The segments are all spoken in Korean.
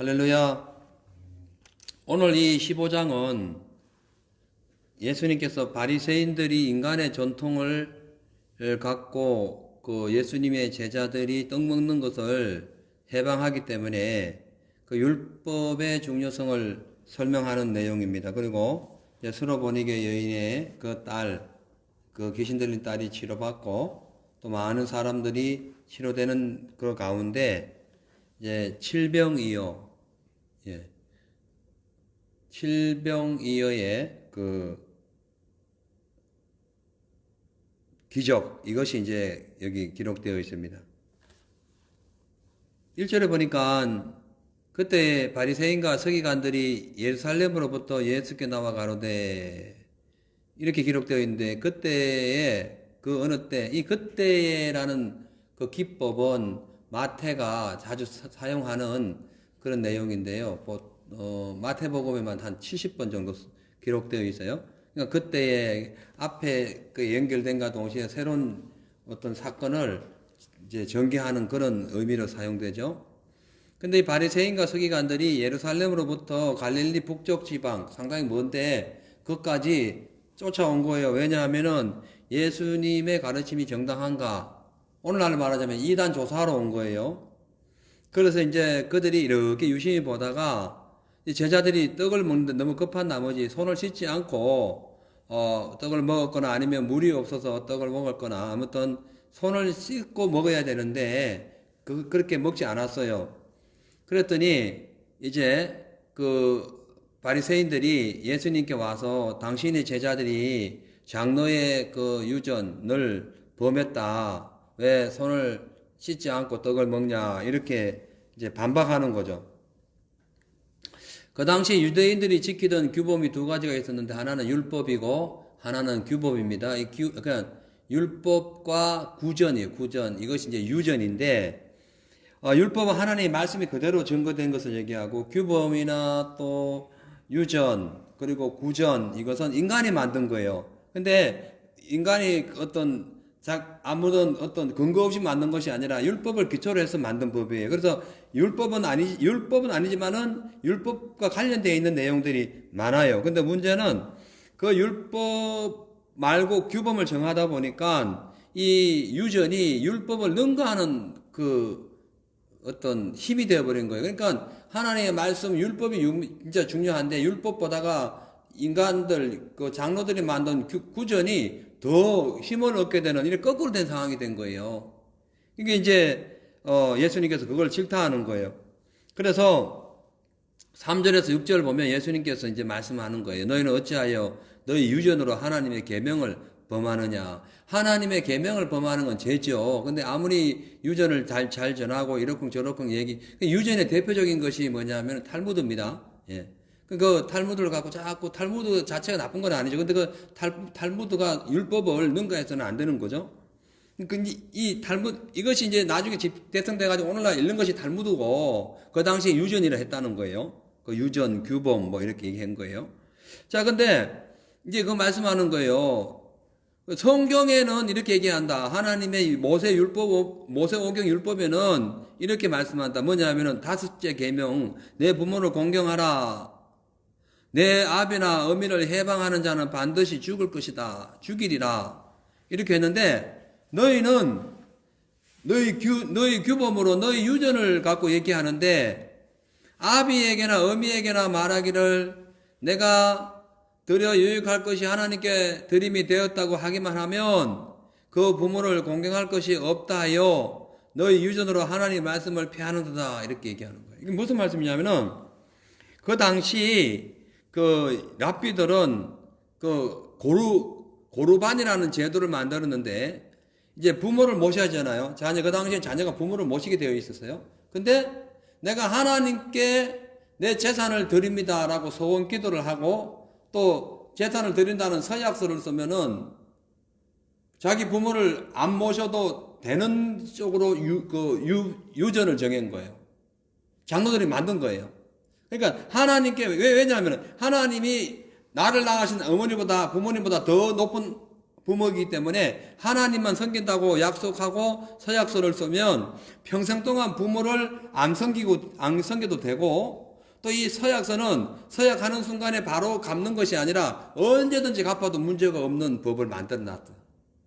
할렐루야. 오늘 이 15장은 예수님께서 바리새인들이 인간의 전통을 갖고 그 예수님의 제자들이 떡 먹는 것을 해방하기 때문에 그 율법의 중요성을 설명하는 내용입니다. 그리고 스로보니게 여인의 그 딸, 그 귀신 들린 딸이 치료받고 또 많은 사람들이 치료되는 그 가운데 이제 칠병이어, 칠병이어의 그 기적, 이것이 이제 여기 기록되어 있습니다. 1절에 보니까 그때 바리새인과 서기관들이 예루살렘으로부터 예수께 나와 가로되, 이렇게 기록되어 있는데, 그때에 그 어느 때, 이 그때라는 그 기법은 마태가 자주 사용하는 그런 내용인데요. 마태복음에만 한 70번 정도 기록되어 있어요. 그러니까 그때에 앞에 그 연결된과 동시에 새로운 어떤 사건을 이제 전개하는 그런 의미로 사용되죠. 근데 이 바리새인과 서기관들이 예루살렘으로부터 갈릴리 북쪽 지방, 상당히 먼데 그것까지 쫓아온 거예요. 왜냐하면은 예수님의 가르침이 정당한가? 오늘날 말하자면 이단 조사하러 온 거예요. 그래서 이제 그들이 이렇게 유심히 보다가 제자들이 떡을 먹는데 너무 급한 나머지 손을 씻지 않고 떡을 먹었거나 아니면 물이 없어서 떡을 먹었거나 아무튼 손을 씻고 먹어야 되는데 그렇게 먹지 않았어요. 그랬더니 이제 그 바리새인들이 예수님께 와서 당신의 제자들이 장로의 그 유전을 범했다. 왜 손을 씻지 않고 떡을 먹냐, 이렇게 이제 반박하는 거죠. 그 당시 유대인들이 지키던 규범이 두 가지가 있었는데, 하나는 율법이고 하나는 규법입니다. 그냥 율법과 구전이에요. 구전. 이것이 이제 유전인데, 율법은 하나님의 말씀이 그대로 증거된 것을 얘기하고, 규범이나 또 유전 그리고 구전, 이것은 인간이 만든 거예요. 근데 인간이 아무런 어떤 근거 없이 만든 것이 아니라 율법을 기초로 해서 만든 법이에요. 그래서 율법은 아니지만은 율법과 관련되어 있는 내용들이 많아요. 근데 문제는 그 율법 말고 규범을 정하다 보니까 이 유전이 율법을 능가하는 그 어떤 힘이 되어버린 거예요. 그러니까 하나님의 말씀, 율법이 진짜 중요한데 율법보다가 인간들, 그 장로들이 만든 구전이 더 힘을 얻게 되는, 이렇게 거꾸로 된 상황이 된 거예요. 이게 이제 예수님께서 그걸 질타하는 거예요. 그래서 3절에서 6절 보면 예수님께서 이제 말씀하는 거예요. 너희는 어찌하여 너희 유전으로 하나님의 계명을 범하느냐. 하나님의 계명을 범하는 건 죄죠. 근데 아무리 유전을 잘 전하고 이러쿵저러쿵 유전의 대표적인 것이 뭐냐면 탈무드입니다. 예. 그 탈무드를 갖고 자꾸, 탈무드 자체가 나쁜 건 아니죠. 근데 그 탈무드가 율법을 능가해서는 안 되는 거죠. 이것이 이제 나중에 대성돼가지고 오늘날 읽는 것이 탈무드고, 그 당시에 유전이라 했다는 거예요. 그 유전, 규범, 뭐 이렇게 얘기한 거예요. 자, 근데 이제 그 말씀하는 거예요. 성경에는 이렇게 얘기한다. 하나님의 모세오경 율법에는 이렇게 말씀한다. 뭐냐 하면은 5째 계명, 내 부모를 공경하라. 내 아비나 어미를 해방하는 자는 반드시 죽을 것이다. 죽이리라. 이렇게 했는데, 너희는 너희 규범으로 너희 유전을 갖고 얘기하는데, 아비에게나 어미에게나 말하기를 내가 드려 유익할 것이 하나님께 드림이 되었다고 하기만 하면 그 부모를 공경할 것이 없다 하여 너희 유전으로 하나님의 말씀을 폐하는도다. 이렇게 얘기하는 거예요. 이게 무슨 말씀이냐면은, 그 당시 그 랍비들은 그 고르반이라는 제도를 만들었는데, 이제 부모를 모셔야 하잖아요. 그 당시에 자녀가 부모를 모시게 되어 있었어요. 근데 내가 하나님께 내 재산을 드립니다라고 소원 기도를 하고, 또 재산을 드린다는 서약서를 쓰면은 자기 부모를 안 모셔도 되는 쪽으로 유전을 정한 거예요. 장로들이 만든 거예요. 그러니까 하나님께, 왜냐하면 하나님이 나를 낳으신 어머니보다, 부모님보다 더 높은 부모이기 때문에 하나님만 섬긴다고 약속하고 서약서를 쓰면 평생 동안 부모를 안 섬겨도 되고, 또 이 서약서는 서약하는 순간에 바로 갚는 것이 아니라 언제든지 갚아도 문제가 없는 법을 만들어 놨다.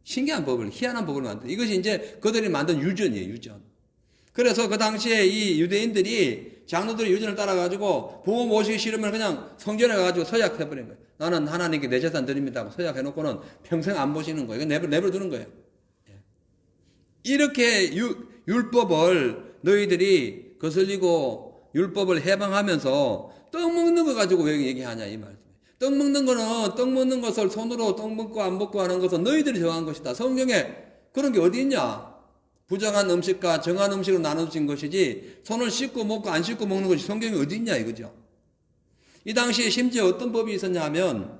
신기한 법을, 희한한 법을 만들어. 이것이 이제 그들이 만든 유전이에요, 유전. 그래서 그 당시에 이 유대인들이 장로들의 유전을 따라가지고 부모 모시기 싫으면 그냥 성전에 가가지고 서약해버린 거예요. 나는 하나님께 내 재산 드립니다 하고 서약해놓고는 평생 안 보시는 거예요. 내버려두는 거예요. 이렇게 율법을 너희들이 거슬리고 율법을 해방하면서 떡 먹는 거 가지고 왜 얘기하냐 이 말씀. 떡 먹는 거는 떡 먹는 것을 손으로 떡 먹고 안 먹고 하는 것은 너희들이 정한 것이다. 성경에 그런 게 어디 있냐? 부정한 음식과 정한 음식으로 나눠진 것이지 손을 씻고 먹고 안 씻고 먹는 것이 성경에 어디 있냐 이거죠. 이 당시에 심지어 어떤 법이 있었냐 하면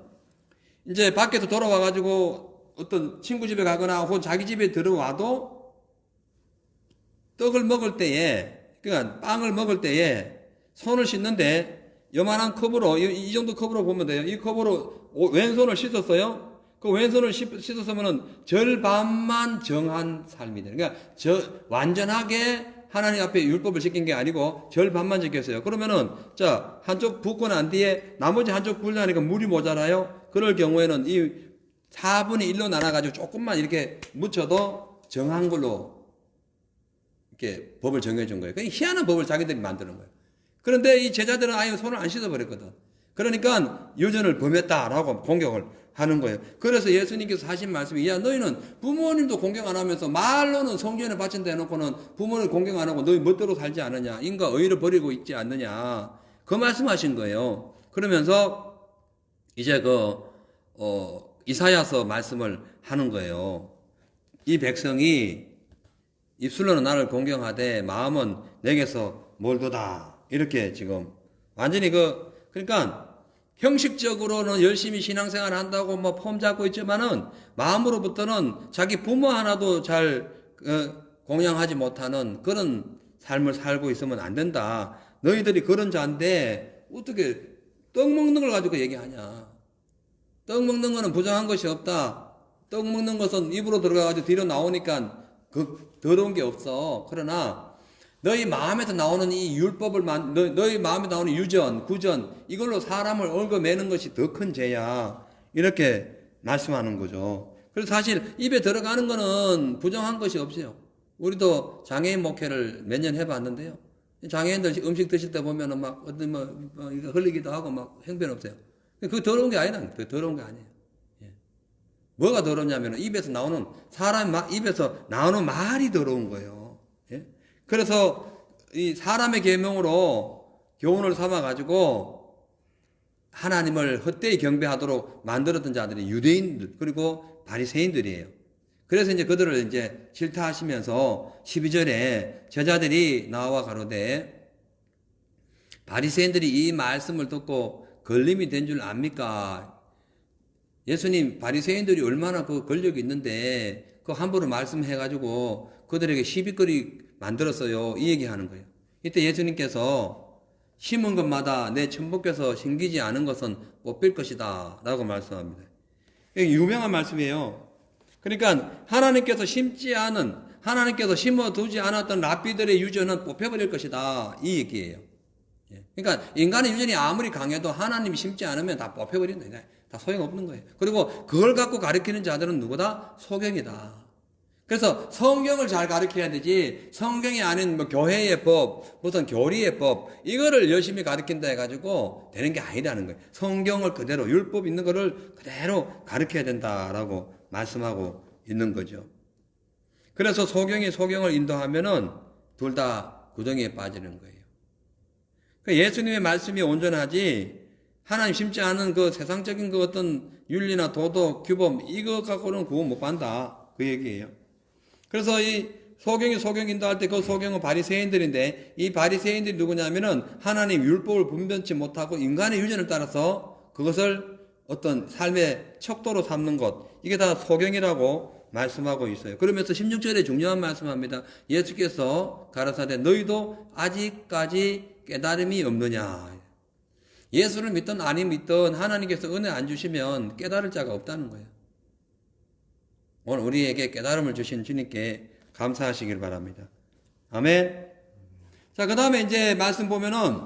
이제 밖에서 돌아와가지고 어떤 친구 집에 가거나 혹은 자기 집에 들어와도 떡을 먹을 때에, 그러니까 빵을 먹을 때에 손을 씻는데 요만한 컵으로, 이 정도 컵으로 보면 돼요. 이 컵으로 왼손을 씻었어요. 그 왼손을 씻었으면은 절반만 정한 삶이 되는. 그러니까 완전하게 하나님 앞에 율법을 지킨 게 아니고 절반만 지켰어요. 그러면은 자 한쪽 붓고 난 뒤에 나머지 한쪽 붓으니까 물이 모자라요. 그럴 경우에는 이 4분의 1로 나눠가지고 조금만 이렇게 묻혀도 정한 걸로 이렇게 법을 정해준 거예요. 그러니까 희한한 법을 자기들이 만드는 거예요. 그런데 이 제자들은 아예 손을 안 씻어버렸거든. 그러니까 유전을 범했다라고 공격을 하는 거예요. 그래서 예수님께서 하신 말씀이, 야 너희는 부모님도 공격 안 하면서 말로는 성전에 바친다 해놓고는 부모를 공격 안 하고 너희 멋대로 살지 않느냐, 인과 의를 버리고 있지 않느냐, 그 말씀하신 거예요. 그러면서 이제 이사야서 말씀을 하는 거예요. 이 백성이 입술로는 나를 공경하되 마음은 내게서 멀도다. 이렇게 지금 완전히 그러니까 형식적으로는 열심히 신앙생활 한다고 뭐 폼 잡고 있지만은 마음으로부터는 자기 부모 하나도 잘 공양하지 못하는 그런 삶을 살고 있으면 안 된다. 너희들이 그런 자인데 어떻게 떡 먹는 걸 가지고 얘기하냐. 떡 먹는 거는 부정한 것이 없다. 떡 먹는 것은 입으로 들어가가지고 뒤로 나오니까 더러운 게 없어. 그러나 너희 마음에서 나오는 이 율법을 너희 마음에 나오는 유전, 구전 이걸로 사람을 얽어매는 것이 더 큰 죄야. 이렇게 말씀하는 거죠. 그래서 사실 입에 들어가는 거는 부정한 것이 없어요. 우리도 장애인 목회를 몇 년 해봤는데요. 장애인들 음식 드실 때 보면은 막 어떤 이거 흘리기도 하고 막 형편없어요. 그 더러운 게 아니라 그 더러운 게 아니에요. 뭐가 더럽냐면 입에서 나오는 입에서 나오는 말이 더러운 거예요. 예? 그래서 이 사람의 계명으로 교훈을 삼아 가지고 하나님을 헛되이 경배하도록 만들었던 자들이 유대인들 그리고 바리새인들이에요. 그래서 이제 그들을 이제 질타하시면서 12절에 제자들이 나와 가로되 바리새인들이 이 말씀을 듣고 걸림이 된 줄 압니까? 예수님 바리새인들이 얼마나 그 권력이 있는데 그 함부로 말씀해가지고 그들에게 시비거리 만들었어요. 이 얘기하는 거예요. 이때 예수님께서 심은 것마다 내 천부께서 심기지 않은 것은 뽑힐 것이다 라고 말씀합니다. 이게 유명한 말씀이에요. 그러니까 하나님께서 심어두지 않았던 랍비들의 유전은 뽑혀버릴 것이다 이 얘기예요. 그러니까 인간의 유전이 아무리 강해도 하나님이 심지 않으면 다 뽑혀버린다. 다 소용없는 거예요. 그리고 그걸 갖고 가르치는 자들은 누구다? 소경이다. 그래서 성경을 잘 가르쳐야 되지 성경이 아닌 뭐 교회의 법, 무슨 교리의 법 이거를 열심히 가르친다 해가지고 되는 게 아니라는 거예요. 성경을 그대로 율법 있는 거를 그대로 가르쳐야 된다라고 말씀하고 있는 거죠. 그래서 소경을 인도하면은 둘 다 구덩이에 빠지는 거예요. 예수님의 말씀이 온전하지 하나님 심지 않은 그 세상적인 그 어떤 윤리나 도덕, 규범 이거 갖고는 구원 못 받는다 그 얘기예요. 그래서 이 소경 인도할 때 그 소경은 바리새인들인데 이 바리새인들이 누구냐면은 하나님 율법을 분변치 못하고 인간의 유전을 따라서 그것을 어떤 삶의 척도로 삼는 것 이게 다 소경이라고 말씀하고 있어요. 그러면서 16절에 중요한 말씀합니다. 예수께서 가라사대 너희도 아직까지 깨달음이 없느냐. 예수를 믿든 아니 믿든 하나님께서 은혜 안 주시면 깨달을 자가 없다는 거예요. 오늘 우리에게 깨달음을 주신 주님께 감사하시길 바랍니다. 아멘. 자, 그 다음에 이제 말씀 보면은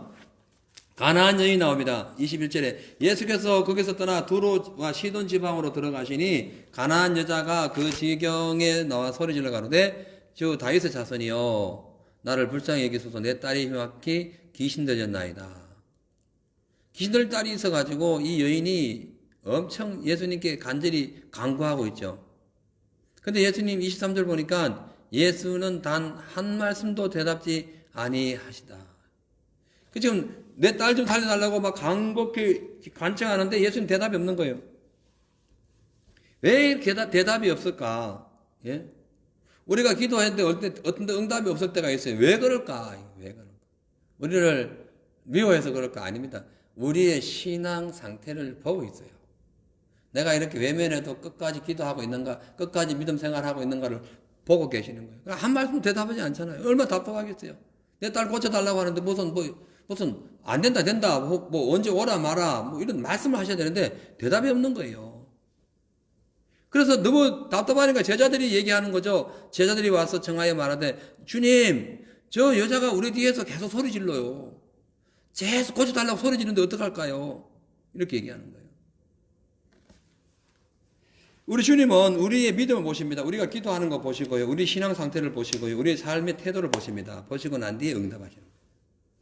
가나안 여인이 나옵니다. 21절에 예수께서 거기서 떠나 두로와 시돈 지방으로 들어가시니 가나안 여자가 그 지경에 나와 소리질러 가로되 주 다윗의 자손이여 나를 불쌍히 여기소서 내 딸이 흉악히 귀신 들렸나이다. 귀신 들린 딸이 있어가지고 이 여인이 엄청 예수님께 간절히 간구하고 있죠. 근데 예수님 23절 보니까 예수는 단 한 말씀도 대답지 아니하시다. 지금 내 딸 좀 살려달라고 막 간곡히 간청하는데 예수님 대답이 없는 거예요. 왜 이렇게 대답이 없을까? 예? 우리가 기도했는데 어떤 데 응답이 없을 때가 있어요. 왜 그럴까? 왜 그럴까? 우리를 미워해서 그럴까? 아닙니다. 우리의 신앙 상태를 보고 있어요. 내가 이렇게 외면해도 끝까지 기도하고 있는가, 끝까지 믿음 생활하고 있는가를 보고 계시는 거예요. 한 말씀 대답하지 않잖아요. 얼마나 답답하겠어요. 내 딸 고쳐달라고 하는데 무슨 안 된다 뭐 언제 오라 마라 뭐 이런 말씀을 하셔야 되는데 대답이 없는 거예요. 그래서 너무 답답하니까 제자들이 얘기하는 거죠. 제자들이 와서 청하여 말하되 주님 저 여자가 우리 뒤에서 계속 소리 질러요. 계속 고쳐달라고 소리 지르는데 어떡할까요? 이렇게 얘기하는 거예요. 우리 주님은 우리의 믿음을 보십니다. 우리가 기도하는 거 보시고요. 우리 신앙 상태를 보시고요. 우리의 삶의 태도를 보십니다. 보시고 난 뒤에 응답하시는 거예요.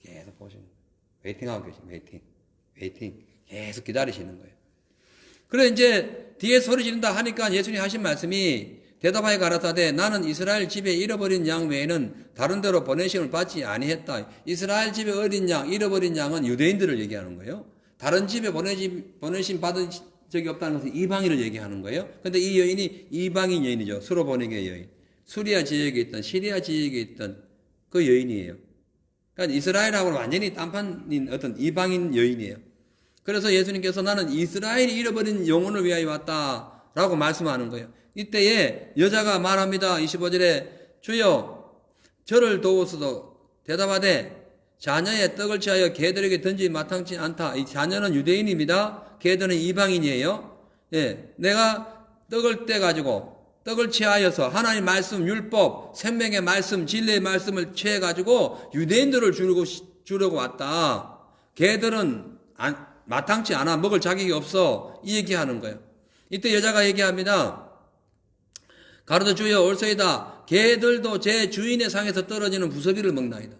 계속 보시는 거예요. 웨이팅하고 계십니다. 웨이팅. 계속 기다리시는 거예요. 그래 이제 뒤에 소리 지른다 하니까 예수님이 하신 말씀이 대답하여 가라사대 나는 이스라엘 집에 잃어버린 양 외에는 다른 데로 보내심을 받지 아니했다. 이스라엘 집에 어린 양, 잃어버린 양은 유대인들을 얘기하는 거예요. 다른 집에 보내심 받은 적이 없다는 것은 이방인을 얘기하는 거예요. 근데 이 여인이 이방인 여인이죠. 수로 보내기의 여인. 수리아 지역에 있던 시리아 지역에 있던 그 여인이에요. 그러니까 이스라엘하고는 완전히 딴판인 어떤 이방인 여인이에요. 그래서 예수님께서 나는 이스라엘이 잃어버린 영혼을 위하여 왔다라고 말씀하는 거예요. 이때에 여자가 말합니다. 25절에 주여 저를 도우소서 대답하되 자녀의 떡을 취하여 개들에게 던지지 마땅치 않다. 이 자녀는 유대인입니다. 개들은 이방인이에요. 예, 내가 떡을 떼가지고 떡을 취하여서 하나님 말씀, 율법, 생명의 말씀, 진리의 말씀을 취해가지고 유대인들을 주려고 왔다. 개들은 마땅치 않아. 먹을 자격이 없어. 이 얘기하는 거예요. 이때 여자가 얘기합니다. 가로되 주여 올소이다. 개들도 제 주인의 상에서 떨어지는 부스러기를 먹나이다.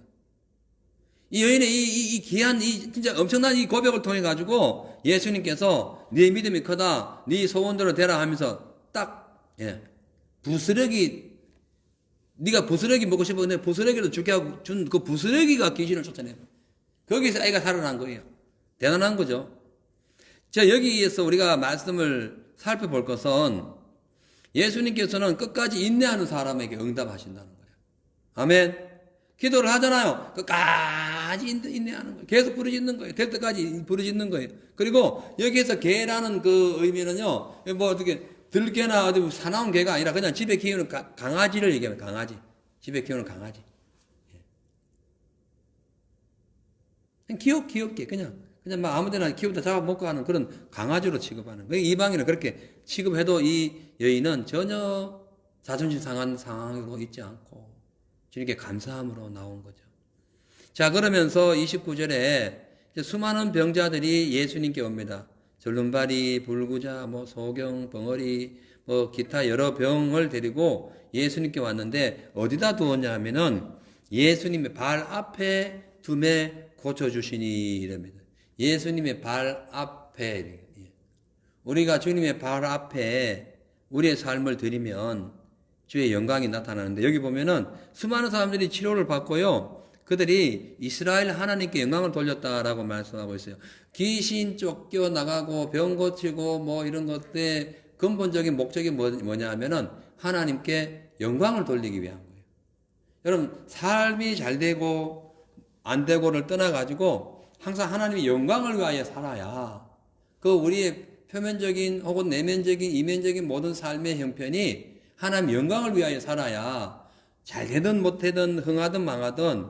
이 여인의 이 귀한 진짜 엄청난 이 고백을 통해 가지고 예수님께서 네 믿음이 크다. 네 소원대로 되라 하면서 딱 부스러기 네가 부스러기 먹고 싶었는데 부스러기를 주게 하고 준 그 부스러기가 귀신을 쫓아내요. 거기서 아이가 살아난 거예요. 대단한 거죠. 자, 여기에서 우리가 말씀을 살펴볼 것은 예수님께서는 끝까지 인내하는 사람에게 응답하신다는 거예요. 아멘. 기도를 하잖아요. 끝까지 인내하는 거예요. 계속 부르짖는 거예요. 될 때까지 부르짖는 거예요. 그리고 여기에서 개라는 그 의미는요, 뭐 어떻게 들개나 어디 사나운 개가 아니라 그냥 집에 키우는 강아지를 얘기하면 강아지. 집에 키우는 강아지. 그냥 귀엽게 그냥 막 아무데나 키우다 잡아먹고 하는 그런 강아지로 취급하는 거예요. 이방인은 그렇게 취급해도 이 여인은 전혀 자존심 상한 상황으로 있지 않고 주님께 감사함으로 나온 거죠. 자, 그러면서 29절에 수많은 병자들이 예수님께 옵니다. 절름발이, 불구자, 뭐 소경, 벙어리, 뭐 기타 여러 병을 데리고 예수님께 왔는데 어디다 두었냐 하면은 예수님의 발 앞에 둠에 고쳐주시니 이랍니다. 예수님의 발 앞에 우리가 주님의 발 앞에 우리의 삶을 드리면 주의 영광이 나타나는데 여기 보면은 수많은 사람들이 치료를 받고요. 그들이 이스라엘 하나님께 영광을 돌렸다라고 말씀하고 있어요. 귀신 쫓겨나가고 병 고치고 뭐 이런 것들의 근본적인 목적이 뭐냐 하면은 하나님께 영광을 돌리기 위한 거예요. 여러분 삶이 잘 되고 안 되고를 떠나가지고 항상 하나님의 영광을 위하여 살아야 그 우리의 표면적인 혹은 내면적인 이면적인 모든 삶의 형편이 하나님 영광을 위하여 살아야 잘 되든 못되든 흥하든 망하든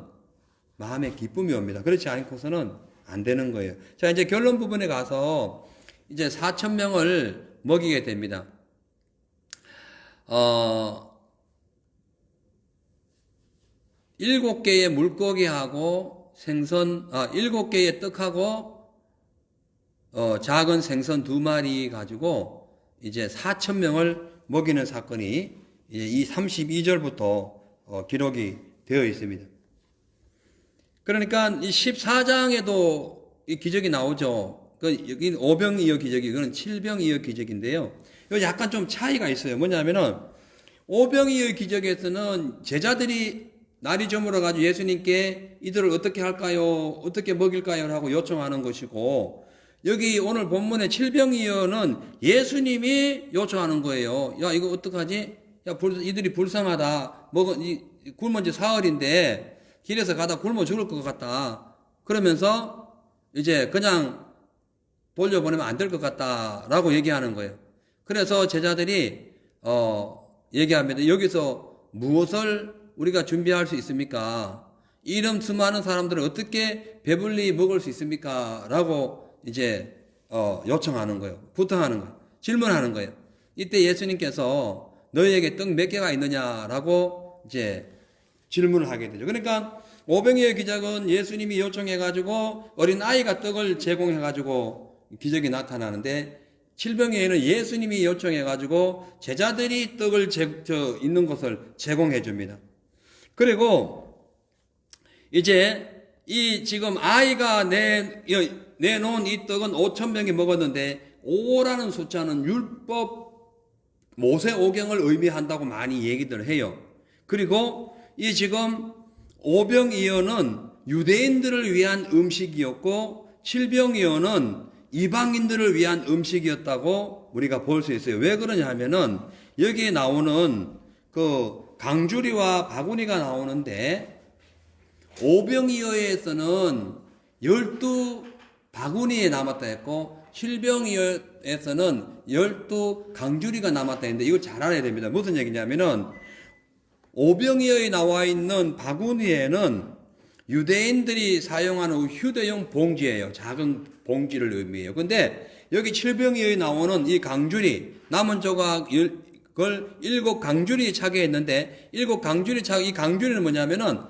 마음에 기쁨이 옵니다. 그렇지 않고서는 안 되는 거예요. 자, 이제 결론 부분에 가서 이제 4,000명을 먹이게 됩니다. 7개의 물고기하고 생선, 7개의 떡하고, 작은 생선 2마리 가지고 이제 4,000명을 먹이는 사건이 이제 이 32절부터 기록이 되어 있습니다. 그러니까 이 14장에도 이 기적이 나오죠. 여기 5병이어 기적이, 이거는 7병이어 기적인데요. 여기 약간 좀 차이가 있어요. 뭐냐면은 5병이어 기적에서는 제자들이 날이 저물어가지고 예수님께 이들을 어떻게 할까요? 어떻게 먹일까요? 하고 요청하는 것이고, 여기 오늘 본문의 7병이어는 예수님이 요청하는 거예요. 야, 이거 어떡하지? 야, 이들이 불쌍하다. 굶은 지 사흘인데 길에서 가다 굶어 죽을 것 같다. 그러면서 이제 그냥 돌려보내면 안 될 것 같다라고 얘기하는 거예요. 그래서 제자들이 얘기합니다. 여기서 무엇을 우리가 준비할 수 있습니까? 이름 수많은 사람들은 어떻게 배불리 먹을 수 있습니까? 라고 이제 요청하는 거예요. 부탁하는 거예요. 질문하는 거예요. 이때 예수님께서 너희에게 떡 몇 개가 있느냐라고 이제 질문을 하게 되죠. 그러니까 오병이어 기적은 예수님이 요청해가지고 어린 아이가 떡을 제공해가지고 기적이 나타나는데, 7병이어는 예수님이 요청해가지고 제자들이 떡을 있는 것을 제공해 줍니다. 그리고 이제 이 지금 아이가 내놓은 이 떡은 5,000명이 먹었는데, 5라는 숫자는 율법 모세오경을 의미한다고 많이 얘기들 해요. 그리고 이 지금 5병이어는 유대인들을 위한 음식이었고 7병이어는 이방인들을 위한 음식이었다고 우리가 볼 수 있어요. 왜 그러냐 하면은 여기에 나오는 그 강주리와 바구니가 나오는데, 5병이어에서는 12바구니에 남았다 했고 7병이어에서는 12강주리가 남았다 했는데, 이걸 잘 알아야 됩니다. 무슨 얘기냐면은 5병이어에 나와 있는 바구니에는 유대인들이 사용하는 휴대용 봉지예요. 작은 봉지를 의미해요. 근데 여기 7병이어에 나오는 이 강주리, 남은 조각 그걸 7강주리 차게 했는데, 7강주리 차게, 이 강주리는 뭐냐면은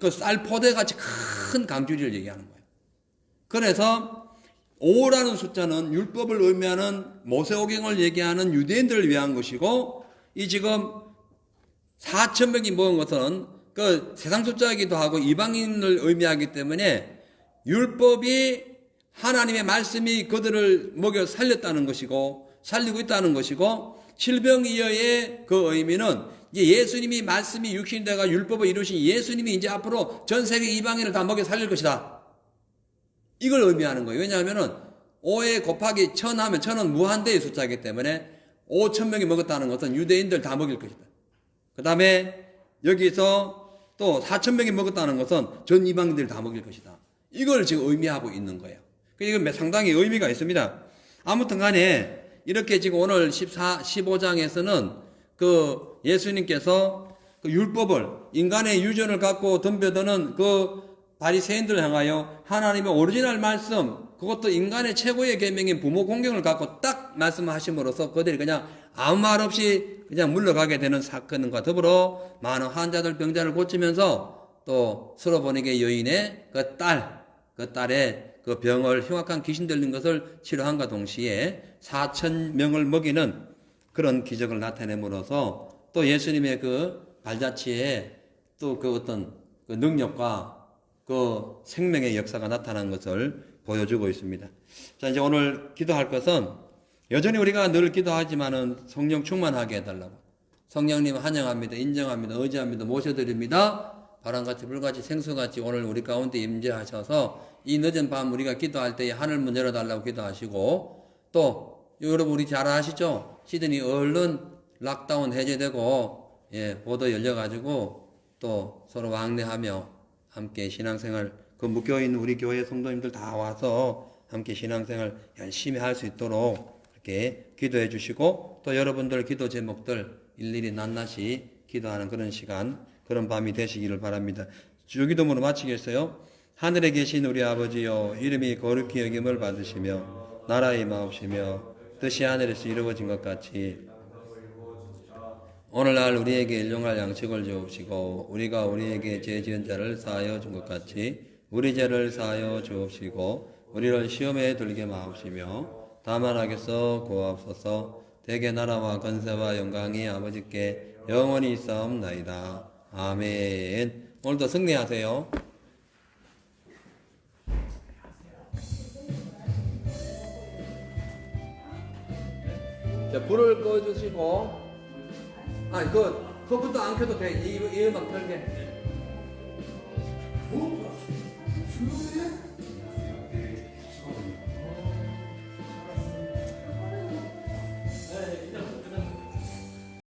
그 쌀포대 같이 큰 강주리를 얘기하는 거예요. 그래서 5라는 숫자는 율법을 의미하는 모세오경을 얘기하는 유대인들을 위한 것이고, 이 지금 4,000명이 먹은 것은 그 세상 숫자이기도 하고 이방인을 의미하기 때문에 율법이, 하나님의 말씀이 그들을 먹여 살렸다는 것이고 살리고 있다는 것이고, 7병이어의 그 의미는 이제 예수님이 말씀이 육신되가 율법을 이루신 예수님이 이제 앞으로 전 세계 이방인을 다 먹여 살릴 것이다. 이걸 의미하는 거예요. 왜냐하면은 5에 곱하기 1000 하면 1000은 무한대의 숫자이기 때문에 5,000명이 먹었다는 것은 유대인들 다 먹일 것이다. 그 다음에 여기서 또 4,000명이 먹었다는 것은 전 이방인들 다 먹일 것이다. 이걸 지금 의미하고 있는 거예요. 이건 상당히 의미가 있습니다. 아무튼 간에 이렇게 지금 오늘 15장에서는 그 예수님께서 그 율법을, 인간의 유전을 갖고 덤벼드는 그 바리새인들을 향하여 하나님의 오리지널 말씀, 그것도 인간의 최고의 계명인 부모 공경을 갖고 딱 말씀하심으로써 그들이 그냥 아무 말 없이 그냥 물러가게 되는 사건과 더불어 많은 환자들, 병자를 고치면서 또 스로보니게 여인의 그 딸의 그 병을, 흉악한 귀신 들린 것을 치료함과 동시에 4,000명을 먹이는 그런 기적을 나타냄으로써 또 예수님의 그 발자취에 또 그 어떤 그 능력과 그 생명의 역사가 나타난 것을 보여주고 있습니다. 자, 이제 오늘 기도할 것은, 여전히 우리가 늘 기도하지만은 성령 충만하게 해달라고. 성령님 환영합니다. 인정합니다. 의지합니다. 모셔드립니다. 바람같이 불같이 생수같이 오늘 우리 가운데 임재하셔서 이 늦은 밤 우리가 기도할 때에 하늘 문 열어달라고 기도하시고, 또 여러분 우리 잘 아시죠? 시드니 얼른 락다운 해제되고 보도 열려가지고 또 서로 왕래하며 함께 신앙생활, 그 묶여있는 우리 교회 성도님들 다 와서 함께 신앙생활 열심히 할 수 있도록 이렇게 기도해 주시고, 또 여러분들 기도 제목들 일일이 낱낱이 기도하는 그런 시간, 그런 밤이 되시기를 바랍니다. 주기도문으로 마치겠어요. 하늘에 계신 우리 아버지여, 이름이 거룩히 여김을 받으시며 나라의 마옵시며 뜻이 하늘에서 이루어진 것 같이 오늘날 우리에게 일용할 양식을 주옵시고 우리가 우리에게 죄 지은 자를 사하여 준 것 같이 우리 죄를 사하여 주옵시고 우리를 시험에 들게 마옵시며 다만 악에서 구하옵소서. 대개 나라와 건세와 영광이 아버지께 영원히 있사옵나이다. 아멘. 오늘도 승리하세요. 자, 불을 꺼주시고, 그 컴퓨터 안 켜도 돼. 이 음악 틀게.